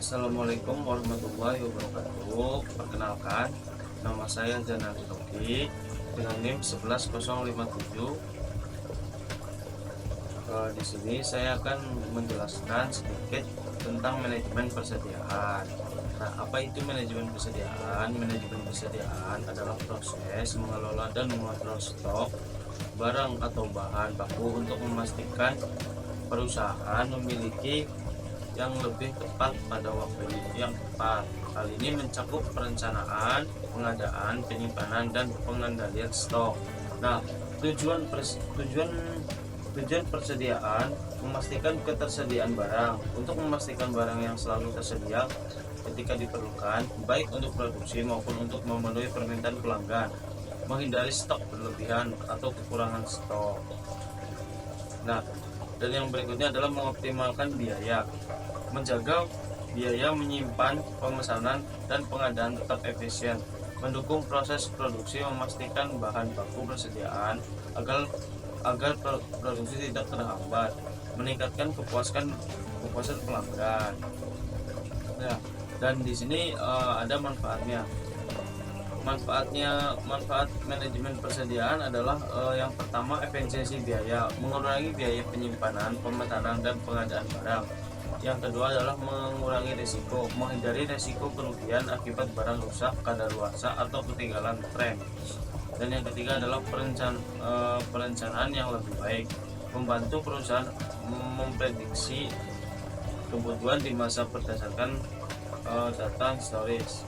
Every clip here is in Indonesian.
Assalamualaikum warahmatullahi wabarakatuh. Perkenalkan, nama saya Janari Roki dengan NIM 11057. Di sini saya akan menjelaskan sedikit tentang manajemen persediaan. Nah, apa itu manajemen persediaan? Manajemen persediaan adalah proses mengelola dan mengontrol stok barang atau bahan baku untuk memastikan perusahaan memiliki yang lebih tepat pada waktu yang tepat. Hal ini mencakup perencanaan, pengadaan, penyimpanan, dan pengendalian stok. Nah, tujuan persediaan memastikan ketersediaan barang. Untuk memastikan barang yang selalu tersedia ketika diperlukan, baik untuk produksi maupun untuk memenuhi permintaan pelanggan, menghindari stok berlebihan atau kekurangan stok. Nah, dan yang berikutnya adalah mengoptimalkan biaya, menjaga biaya menyimpan, pemesanan, dan pengadaan tetap efisien, mendukung proses produksi, memastikan bahan baku persediaan agar produksi tidak terhambat, meningkatkan kepuasan pelanggan. Ya, dan di sini ada manfaat manajemen persediaan adalah yang pertama, efisiensi biaya, mengurangi biaya penyimpanan, pemesanan, dan pengadaan barang. Yang kedua adalah mengurangi risiko, menghindari risiko kerugian akibat barang rusak, kadaluarsa, atau ketinggalan tren. Dan yang ketiga adalah perencanaan yang lebih baik, membantu perusahaan memprediksi kebutuhan di masa berdasarkan data historis.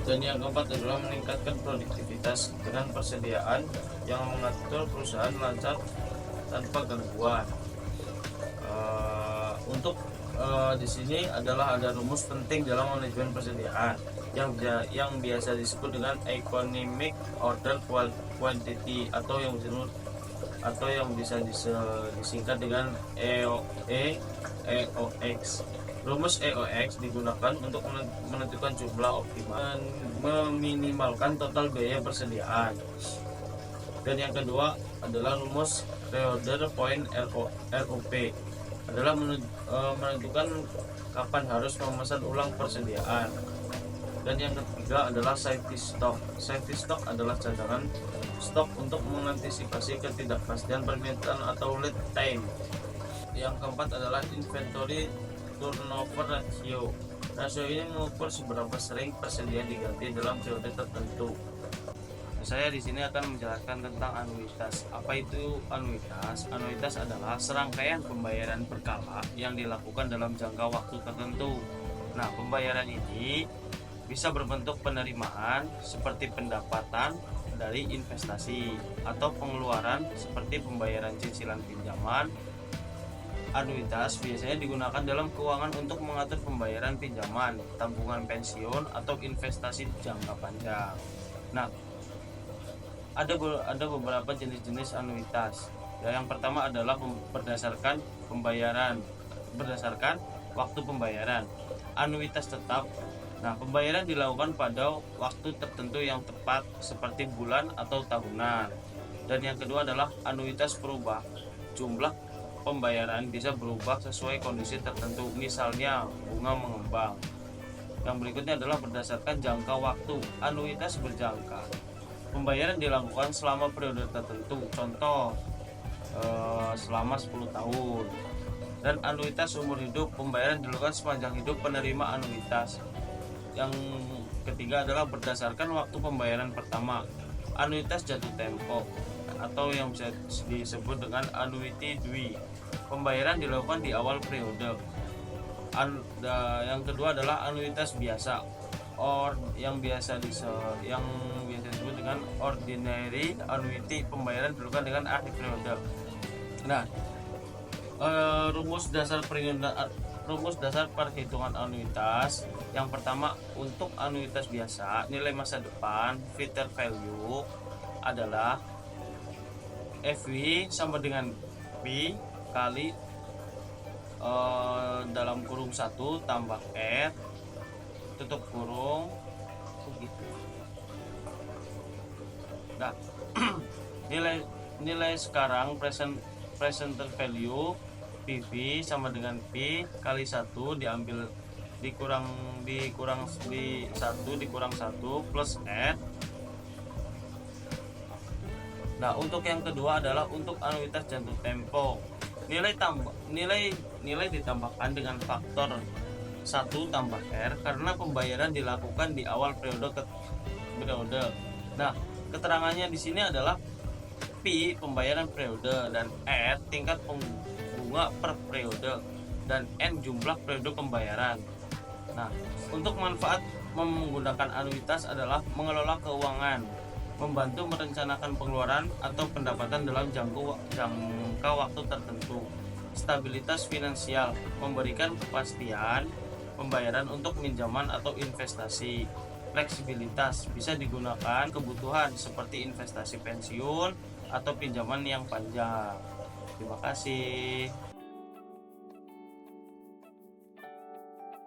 Dan yang keempat adalah meningkatkan produktivitas dengan persediaan yang mengatur perusahaan lancar tanpa gangguan. Di sini adalah ada rumus penting dalam manajemen persediaan yang biasa disebut dengan economic order quantity atau yang bisa disingkat dengan EOX. Rumus EOX digunakan untuk menentukan jumlah optimal, meminimalkan total biaya persediaan. Dan yang kedua adalah rumus reorder point ROP, adalah menentukan kapan harus memesan ulang persediaan. Dan yang ketiga adalah safety stock. Safety stock adalah cadangan stok untuk mengantisipasi ketidakpastian permintaan atau lead time. Yang keempat adalah inventory turnover ratio. Rasio ini mengukur seberapa sering persediaan diganti dalam periode tertentu. Saya di sini akan menjelaskan tentang anuitas. Apa itu anuitas? Anuitas adalah serangkaian pembayaran berkala yang dilakukan dalam jangka waktu tertentu. Nah, pembayaran ini bisa berbentuk penerimaan seperti pendapatan dari investasi atau pengeluaran seperti pembayaran cicilan pinjaman. Anuitas biasanya digunakan dalam keuangan untuk mengatur pembayaran pinjaman, tabungan pensiun, atau investasi jangka panjang. Nah, ada beberapa jenis-jenis anuitas. Yang pertama adalah berdasarkan waktu pembayaran. Anuitas tetap. Nah, pembayaran dilakukan pada waktu tertentu yang tepat seperti bulan atau tahunan. Dan yang kedua adalah anuitas berubah. Jumlah pembayaran bisa berubah sesuai kondisi tertentu, misalnya bunga mengembang. Yang berikutnya adalah berdasarkan jangka waktu. Anuitas berjangka. Pembayaran dilakukan selama periode tertentu, contoh selama 10 tahun. Dan anuitas umur hidup, pembayaran dilakukan sepanjang hidup penerima anuitas. Yang ketiga adalah berdasarkan waktu pembayaran pertama. Anuitas jatuh tempo atau yang bisa disebut dengan annuity due. Pembayaran dilakukan di awal periode. Yang kedua adalah anuitas biasa, yang biasa disebut dengan ordinary annuity. Pembayaran dilakukan dengan akhir periode. Nah, rumus dasar perhitungan anuitas. Yang pertama, untuk anuitas biasa, nilai masa depan future value adalah FV sama dengan P kali dalam kurung 1 tambah R tutup kurung begitu. Nah, nilai sekarang present value PV sama dengan P kali 1 diambil dikurang 1 dikurang 1 plus N. Nah, untuk yang kedua adalah untuk anuitas jatuh tempo. Nilai ditambahkan dengan faktor 1 tambah R karena pembayaran dilakukan di awal periode. Nah, keterangannya di sini adalah P pembayaran periode dan R tingkat bunga per periode dan N jumlah periode pembayaran. Nah, untuk manfaat menggunakan anuitas adalah mengelola keuangan, membantu merencanakan pengeluaran atau pendapatan dalam jangka waktu tertentu, stabilitas finansial, memberikan kepastian pembayaran untuk pinjaman atau investasi, fleksibilitas, bisa digunakan kebutuhan seperti investasi pensiun atau pinjaman yang panjang. Terima kasih.